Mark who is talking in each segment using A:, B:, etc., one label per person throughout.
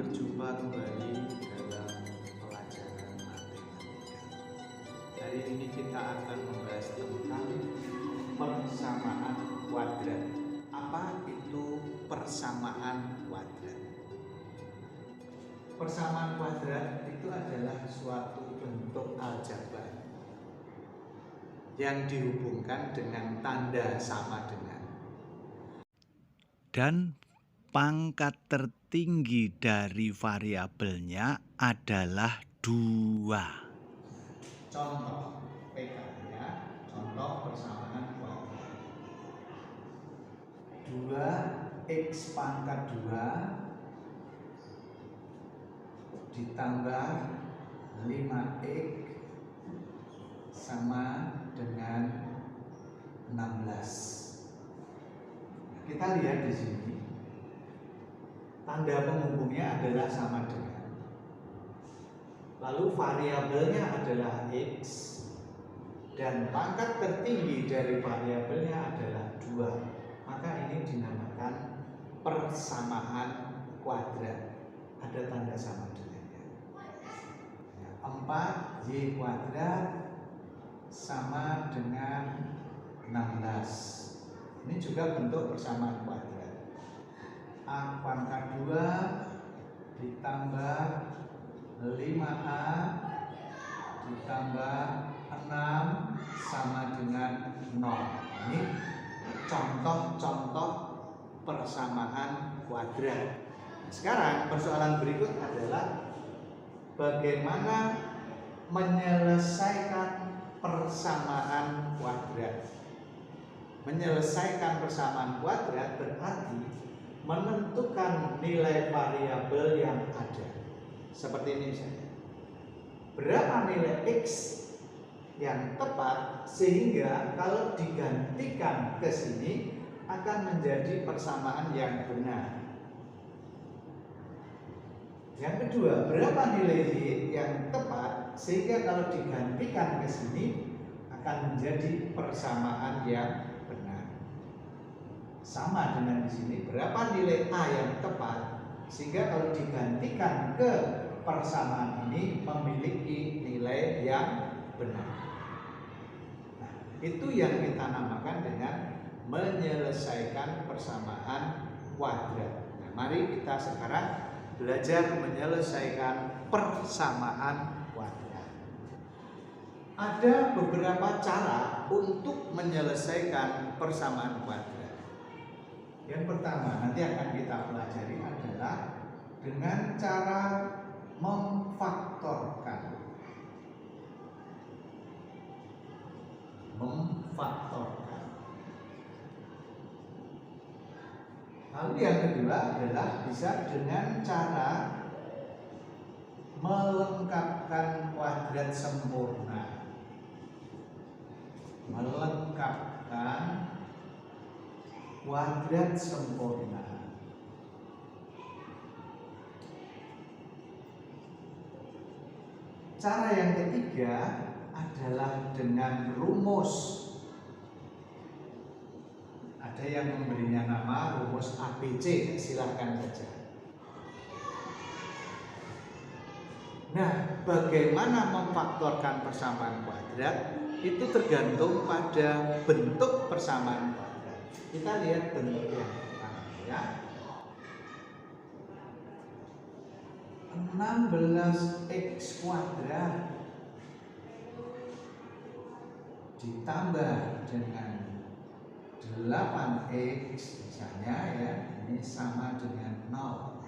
A: berjumpa kembali dalam pelajaran matematika. Hari ini kita akan membahas tentang persamaan kuadrat. Apa itu persamaan kuadrat? Persamaan kuadrat itu adalah suatu bentuk aljabar yang dihubungkan dengan tanda sama dengan.
B: Dan pangkat tertinggi dari variabelnya adalah 2.
A: Contoh PK-nya, contoh persamaan kuadrat. 2x pangkat 2 ditambah 5x sama dengan 16. Kita lihat di sini, tanda penghubungnya adalah sama dengan. Lalu variabelnya adalah x dan pangkat tertinggi dari variabelnya adalah 2. Maka ini dinamakan persamaan kuadrat. Ada tanda sama dengannya. 4y kuadrat sama dengan 16. Ini juga bentuk persamaan kuadrat. A pangkat 2 ditambah 5a ditambah 6 sama dengan 0. Ini contoh-contoh persamaan kuadrat. Sekarang persoalan berikut adalah bagaimana menyelesaikan persamaan kuadrat. Menyelesaikan persamaan kuadrat berarti menentukan nilai variabel yang ada. Seperti ini misalnya. Berapa nilai x yang tepat sehingga kalau digantikan ke sini akan menjadi persamaan yang benar. Yang kedua, berapa nilai y yang tepat sehingga kalau digantikan ke sini akan menjadi persamaan yang benar. Sama dengan di sini, berapa nilai a yang tepat sehingga kalau digantikan ke persamaan ini memiliki nilai yang benar. Nah, itu yang kita namakan dengan menyelesaikan persamaan kuadrat. Nah, mari kita sekarang belajar menyelesaikan persamaan kuadrat. Ada beberapa cara untuk menyelesaikan persamaan kuadrat. Yang pertama nanti akan kita pelajari adalah dengan cara memfaktorkan. Lalu yang kedua adalah bisa dengan cara melengkapkan kuadrat sempurna. Melengkapkan kuadrat sempurna. Cara yang ketiga adalah dengan rumus. Ada yang memberinya nama rumus ABC, silahkan saja. Nah, bagaimana memfaktorkan persamaan kuadrat itu tergantung pada bentuk persamaan kuadrat. Kita lihat bentuk yang pertama ya. 16x kuadrat ditambah dengan 8x misalnya ya, ini sama dengan 0.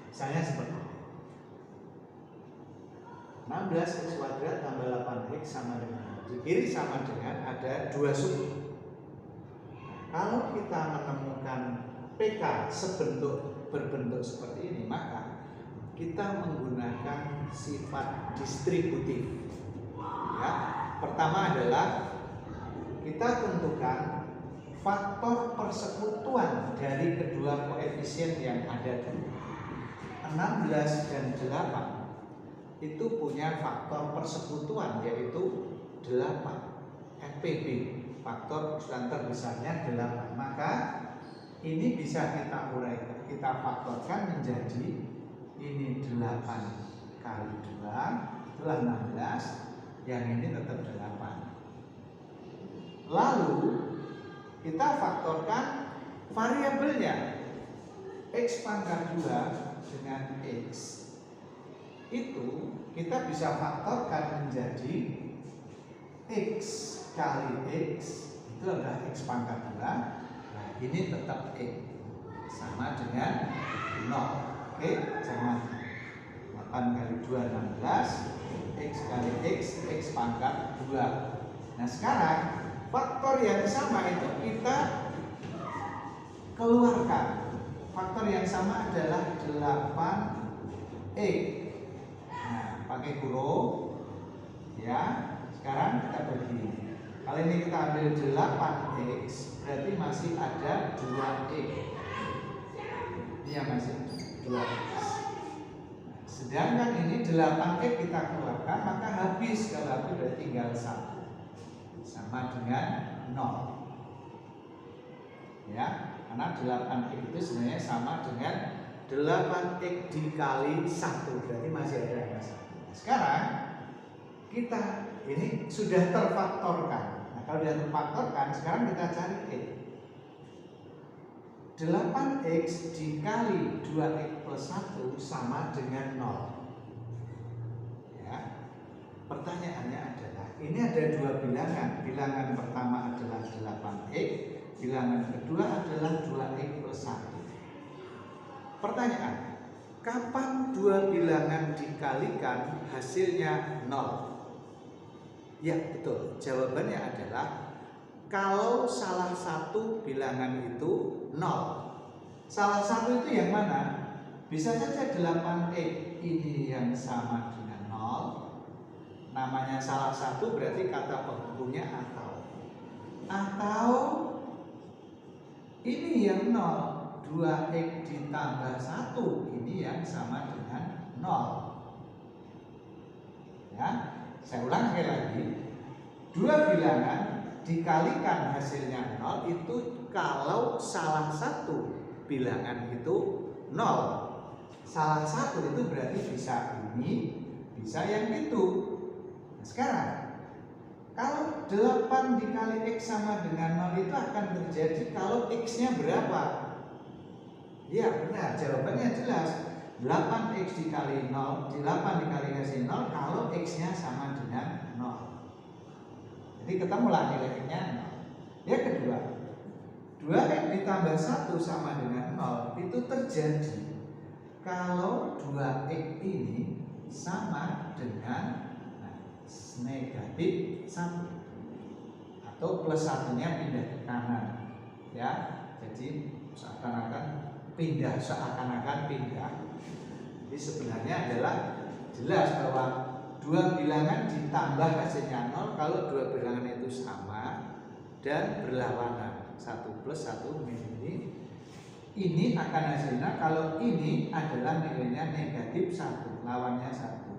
A: Misalnya seperti ini. 16x kuadrat tambah 8x sama dengan 0. Di kiri sama dengan ada 2 suku. Kalau kita menemukan PK berbentuk seperti ini, maka kita menggunakan sifat distributif. Ya, pertama adalah kita tentukan faktor persekutuan dari kedua koefisien yang ada di 16 dan 8 itu punya faktor persekutuan yaitu 8 FPB, faktor persekutuan terbesarnya 8. Maka ini bisa kita uraikan kita faktorkan menjadi ini 8 kali 2 itulah 16, yang ini tetap 8. Lalu kita faktorkan variabelnya X pangkat 2 dengan X. Itu kita bisa faktorkan menjadi X kali X, itu adalah X pangkat 2. Nah, ini tetap X sama dengan 0. Oke, jangan 8 kali 2 16, X kali X pangkat 2. Nah, sekarang faktor yang sama itu kita keluarkan. Faktor yang sama adalah 8X. Nah, pakai huruf ya. Sekarang kita bagi. Kali ini kita ambil 8X, berarti masih ada 2X. Ini yang masih 2X. Sedangkan ini 8X kita keluarkan, maka habis. Kalau habis berarti tinggal 1. Sama dengan 0. Ya, karena 8X itu sebenarnya sama dengan 8X dikali 1, berarti masih ada angka 1. Sekarang kita ini sudah terfaktorkan. Nah, kalau sudah terfaktorkan, sekarang kita cari X. 8X dikali 2X plus 1 sama dengan 0. Ya. Pertanyaannya adalah, ini ada dua bilangan. Bilangan pertama adalah 8X, bilangan kedua adalah 2X plus 1. Pertanyaan, kapan dua bilangan dikalikan hasilnya 0? Ya, betul. Jawabannya adalah kalau salah satu bilangan itu 0. Salah satu itu yang mana? Bisa saja 8X ini yang sama dengan 0. Namanya salah satu berarti kata penghubungnya atau. Atau ini yang 0, 2X ditambah 1, ini yang sama dengan 0. Ya, saya ulang sekali lagi. Dua bilangan dikalikan hasilnya 0 itu kalau salah satu bilangan itu 0. Salah satu itu berarti bisa ini, bisa yang itu. Nah, sekarang kalau 8 dikali X sama dengan 0 itu akan terjadi kalau X-nya berapa? Ya benar, jawabannya jelas. 8X dikali 0, 8 dikali hasil 0 kalau X-nya sama dengan 0. Jadi ketemulah nilai X-nya 0. Yang kedua, 2X ditambah 1 sama dengan 0 itu terjadi kalau 2X ini sama dengan negatif 1 atau plus satunya pindah ke kanan. Ya, jadi seakan-akan pindah. Jadi sebenarnya adalah jelas bahwa dua bilangan ditambah hasilnya 0 kalau dua bilangan itu sama dan berlawanan. 1 plus 1 ini akan hasilnya kalau ini adalah nilainya negatif 1, lawannya 1.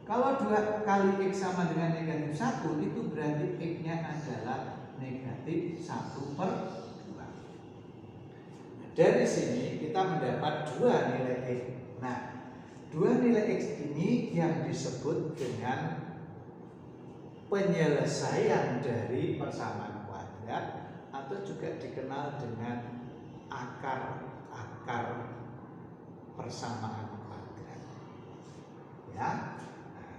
A: Kalau 2 kali X sama dengan negatif 1 itu berarti X-nya adalah negatif 1/2. Dari sini kita mendapat dua nilai X. Nah, dua nilai X ini yang disebut dengan penyelesaian dari persamaan kuadrat atau juga dikenal dengan akar persamaan kuadrat. Ya,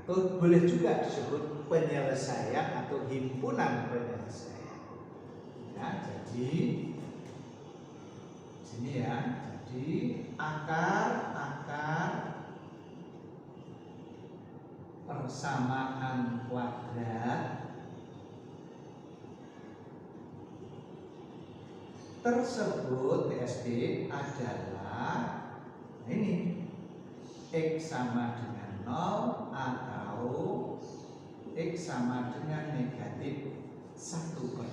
A: atau boleh juga disebut penyelesaian atau himpunan penyelesaian. Ya, jadi sini ya. Jadi akar persamaan kuadrat tersebut TSB adalah ini X sama dengan 0 atau X sama dengan negatif 1/2.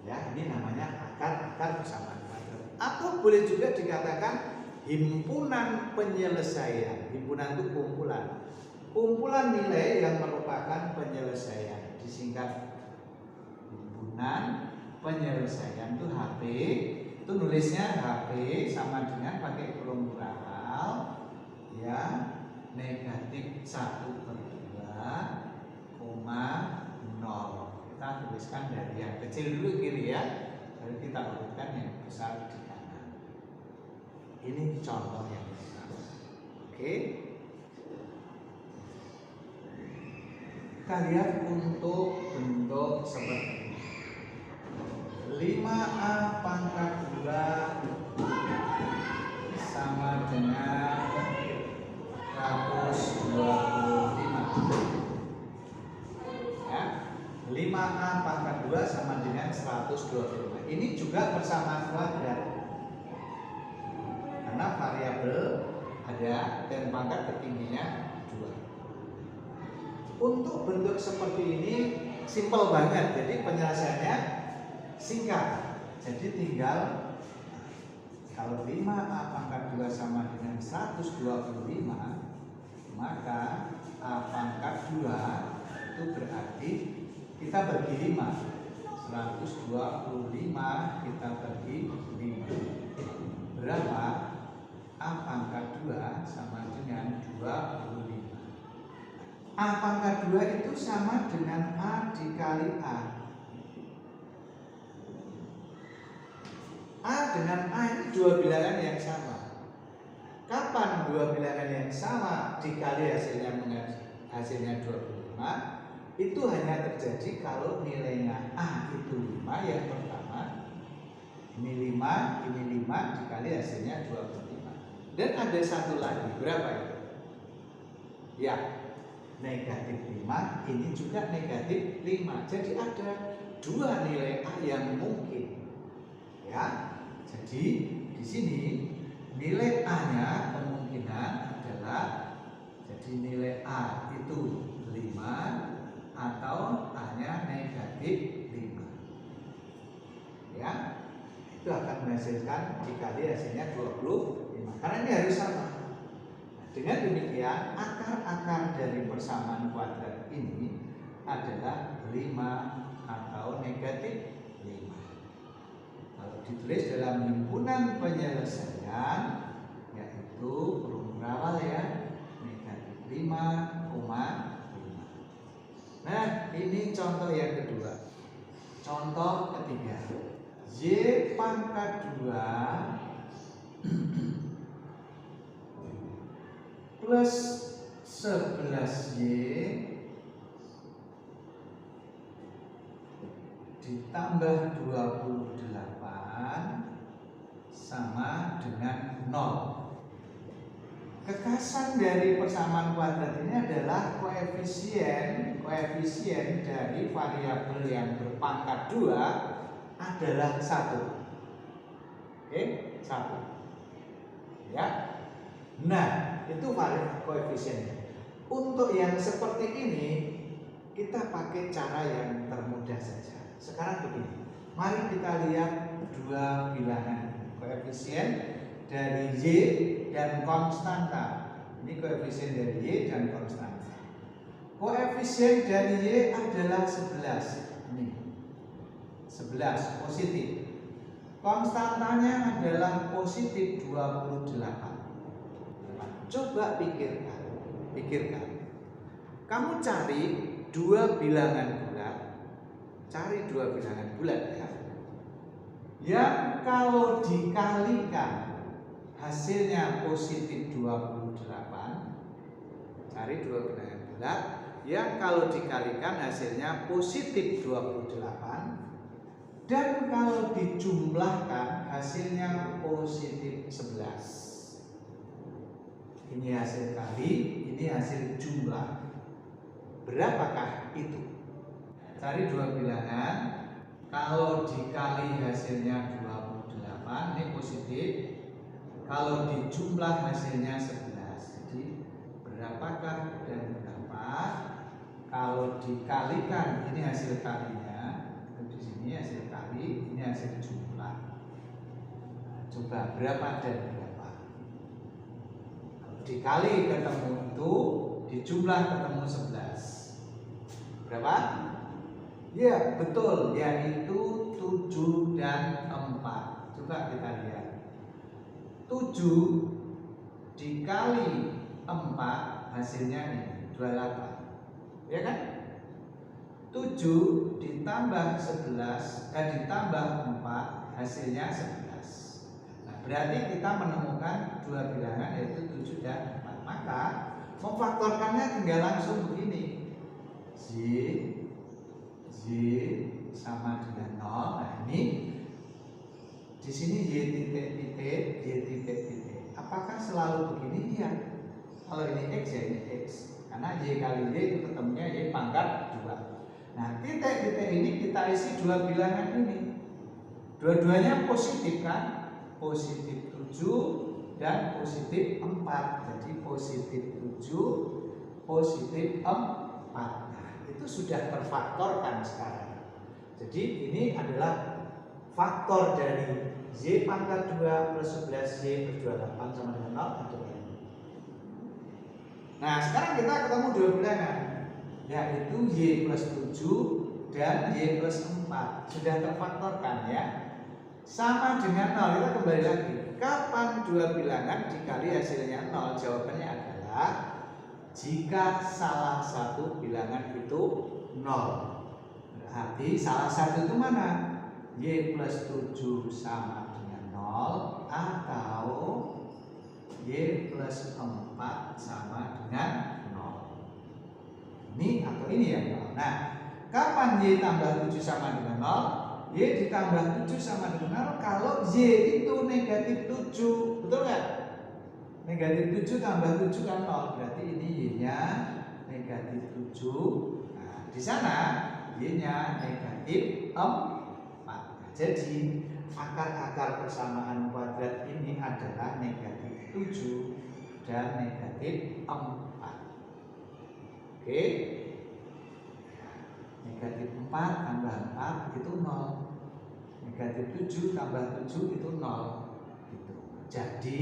A: Ya, ini namanya akar persamaan kuadrat. Atau boleh juga dikatakan himpunan penyelesaian. Himpunan itu kumpulan nilai yang merupakan penyelesaian. Disingkat himpunan penyelesaian itu HP Itu nulisnya HP sama dengan pakai plural ya, negatif 1/2, 0. Kita tuliskan dari yang kecil dulu kiri ya, lalu kita urutkan yang besar di kanan. Ini contoh yang pertama. Oke, kita lihat untuk bentuk seperti ini. 5A pangkat 2 sama dengan 125 ya. 5A pangkat 2 sama dengan 125. Ini juga persamaan kuadrat karena variabel ada dan pangkat tertingginya 2. Untuk bentuk seperti ini simpel banget, jadi penyelesaiannya singkat. Jadi tinggal kalau 5A pangkat 2 sama dengan 125, maka A pangkat 2 itu berarti kita bagi 5. 125 kita bagi 5. Berapa? A pangkat 2 sama dengan 25. A pangkat 2 itu sama dengan A dikali A. A dengan A ini dua bilangan yang sama. Kapan dua bilangan yang sama dikali hasilnya 25? Itu hanya terjadi kalau nilainya A itu 5 yang pertama. Ini 5, ini 5 dikali hasilnya 25. Dan ada satu lagi, berapa itu? Ya, negatif 5, ini juga negatif 5. Jadi ada dua nilai A yang mungkin. Ya. Jadi di sini nilai A-nya kemungkinan adalah jadi nilai A itu 5 atau A-nya negatif 5. Ya. Itu akan menghasilkan dikali hasilnya 25. Karena ini harus sama. Dengan demikian, akar-akar dari persamaan kuadrat ini adalah 5 atau negatif 5. Kalau ditulis dalam himpunan penyelesaian, yaitu plural ya, negatif 5,5. Nah, ini contoh yang kedua. Contoh ketiga, Y pangkat 2 plus 11Y ditambah 28 sama dengan 0. Kekasan dari persamaan kuadrat ini adalah koefisien dari variabel yang berpangkat 2 adalah 1. Oke, 1. Ya. Nah, itu koefisiennya. Untuk yang seperti ini kita pakai cara yang termudah saja. Sekarang begini, mari kita lihat dua bilangan koefisien dari Y dan konstanta. Ini koefisien dari Y dan konstanta. Koefisien dari Y adalah 11. Ini 11 positif. Konstantanya adalah positif 28. Coba pikirkan. Kamu cari dua bilangan bulat. Cari dua bilangan bulat ya. Yang kalau dikalikan hasilnya positif 28. Cari dua bilangan bulat yang kalau dikalikan hasilnya positif 28. Dan kalau dijumlahkan hasilnya positif 11. Ini hasil kali, ini hasil jumlah. Berapakah itu? Cari dua bilangan. Kalau dikali hasilnya 28, ini positif. Kalau dijumlah hasilnya 11. Jadi berapakah dan berapa? Kalau dikalikan, ini hasil kalinya. Di sini hasil kali, ini hasil jumlah. Coba berapa dan berapa? Kalau dikali ketemu itu, dijumlah ketemu 11. Berapa? Ya betul, yaitu 7 dan 4. Coba Coba kita lihat. 7 dikali 4 hasilnya ini 28. Ya kan? 7 ditambah 11 ditambah 4 hasilnya 11. Nah, berarti kita menemukan dua bilangan yaitu 7 dan 4. Maka memfaktorkannya tinggal langsung begini. Y sama dengan 0. Nah, ini di sini Y titik-titik, Y titik-titik. Apakah selalu begini? Iya. Kalau ini X ya ini X. Karena Y kali Y itu ketemunya Y pangkat 2. Nah, titik-titik ini kita isi dua bilangan ini. Dua-duanya positif kan? Positif 7 dan positif 4. Jadi positif 7, positif 4. Nah, itu sudah terfaktorkan sekarang. Jadi ini adalah faktor dari Y pangkat 2 plus 11Y per 28 sama dengan 0 untuk N. Nah, sekarang kita ketemu dua bilangan, yaitu Y plus 7 dan Y plus 4. Sudah terfaktorkan ya. Sama dengan 0. Kita kembali lagi. Kapan dua bilangan dikali hasilnya 0? Jawabannya adalah jika salah satu bilangan itu 0. Berarti salah satu itu mana? Y plus 7 sama dengan 0 atau Y plus 4 sama dengan 0. Ini atau ini ya 0. Nah, kapan Y tambah 7 sama dengan 0? Y ditambah 7 sama dengan 0 kalau Y itu negatif 7. Betul nggak? Negatif 7 tambah 7 kan 0. Berarti ini Y-nya negatif 7. Nah, di sana Y-nya negatif 4. Jadi akar-akar persamaan kuadrat ini adalah negatif 7 dan negatif 4. Oke. Negatif 4 tambah 4 itu 0. Negatif 7 tambah 7 itu 0. Gitu. Jadi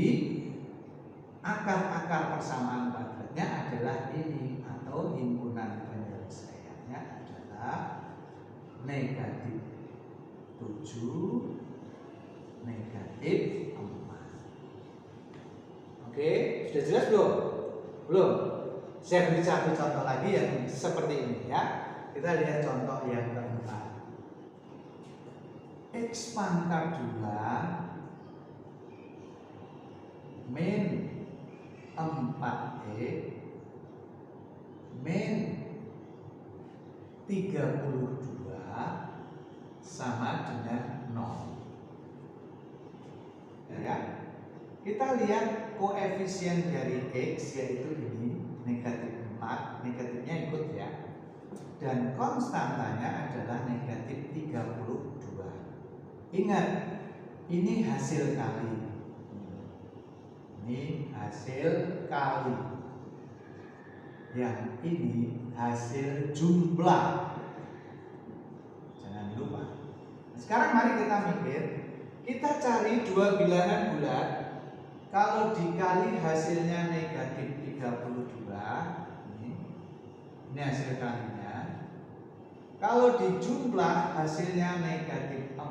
A: akar-akar persamaan kuadratnya adalah ini, atau himpunan penyelesaiannya adalah negatif 7, negatif 4. Oke, sudah jelas belum? Belum? Saya beri satu contoh lagi yang seperti ini ya. Kita lihat contoh yang keempat. X pangkat 2 min 4E min 32 sama dengan 0. Ya. Kita lihat koefisien dari X yaitu ini negatif 4, negatifnya ikut ya. Dan konstantanya adalah negatif 32. Ingat, ini hasil kali. Ini hasil kali. Yang ini hasil jumlah. Jangan lupa. Sekarang mari kita mikir, kita cari dua bilangan bulat. Kalau dikali hasilnya negatif 32, ini hasil kalinya. Kalau dijumlah hasilnya negatif 4.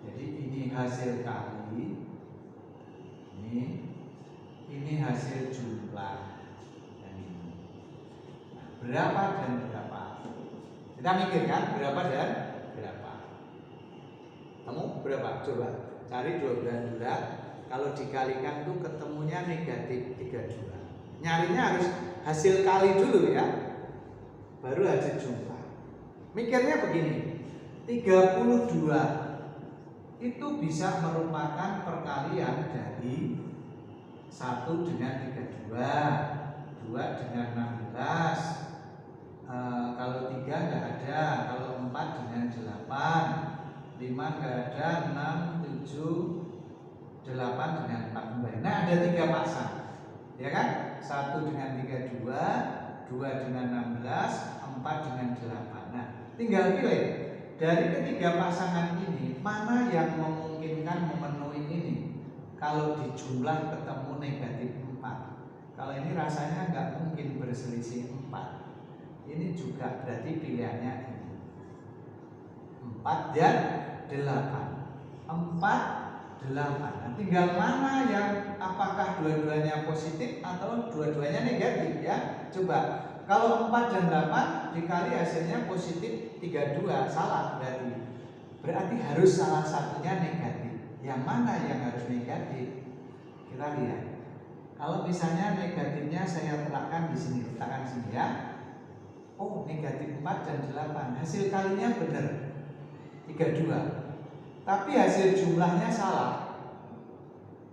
A: Jadi ini hasil kali, ini hasil jumlah. Dan ini. Nah, berapa dan berapa? Kita mikirkan berapa dan berapa. Kamu berapa? Coba cari dua bilangan bulat. Kalau dikalikan tuh ketemunya negatif 32. Nyarinya harus hasil kali dulu ya, baru hasil jumlah. Mikirnya begini, 32 itu bisa merupakan perkalian dari 1 dengan 32, 2 dengan 16, kalau 3 nggak ada, kalau 4 dengan 8, 5 nggak ada, 6, 7, 8 dengan 4. Nah, ada 3 pasang, ya kan? 1 dengan 32, 2 dengan 16, 4 dengan 8. Nah, tinggal pilih dari ketiga pasangan ini mana yang memungkinkan memenuhi ini. Kalau dijumlah ketemu negatif 4. Kalau ini rasanya nggak mungkin berselisih 4. Ini juga berarti pilihannya ini 4 dan 8. 4, 8. Nah, tinggal mana yang apakah dua-duanya positif atau dua-duanya negatif ya. Coba kalau 4 dan 8 dikali hasilnya positif 32, salah berarti. Berarti harus salah satunya negatif. Yang mana yang harus negatif? Kita lihat. Kalau misalnya negatifnya saya letakkan di sini, letakkan sini ya. Oh, negatif 4 dan 8. Hasil kalinya benar. 32. Tapi hasil jumlahnya salah.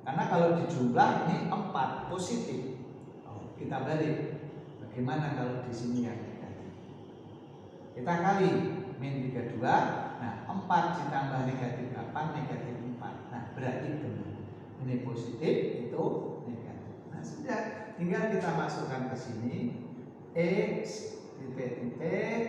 A: Karena kalau dijumlah ini 4 positif. Oh, kita balik. Bagaimana kalau di sini yang negatif? Kita kali min 32. Nah, 4 ditambah negatif 8, negatif 4. Nah, berarti benar. Ini positif, itu negatif. Nah, sudah. Tinggal kita masukkan ke sini. X titik-titik,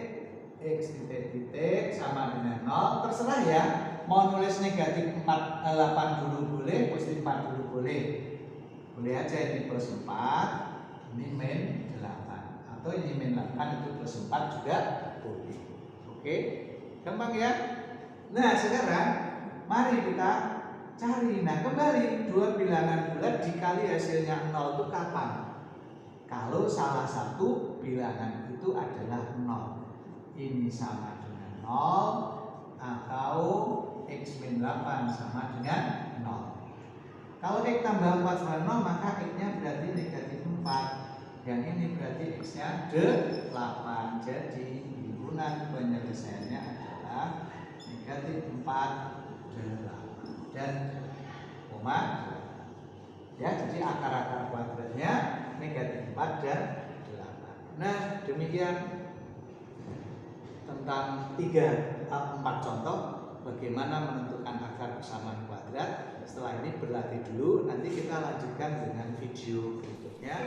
A: X titik-titik sama dengan 0. Terserah ya. Mau nulis negatif 8 dulu boleh, positif 4 dulu boleh. Boleh aja ini plus 4, ini min 8. Atau ini min 8 itu plus 4 juga boleh. Oke, gampang ya. Nah sekarang mari kita cari. Nah kembali, dua bilangan bulat dikali hasilnya 0 itu kapan? Kalau salah satu bilangan itu adalah 0. Ini sama dengan 0 atau X min 8 sama dengan 0. Kalau X tambah 4 sama 0 maka X nya berarti negatif 4. Yang ini berarti X nya 8. Jadi himpunan penyelesaiannya adalah negatif 4, 8 dan koma 8. Ya, jadi akar-akar kuadratnya negatif 4 dan 8. Nah demikian tentang 4 contoh bagaimana menentukan akar persamaan kuadrat. Setelah ini berlatih dulu, nanti kita lanjutkan dengan video berikutnya.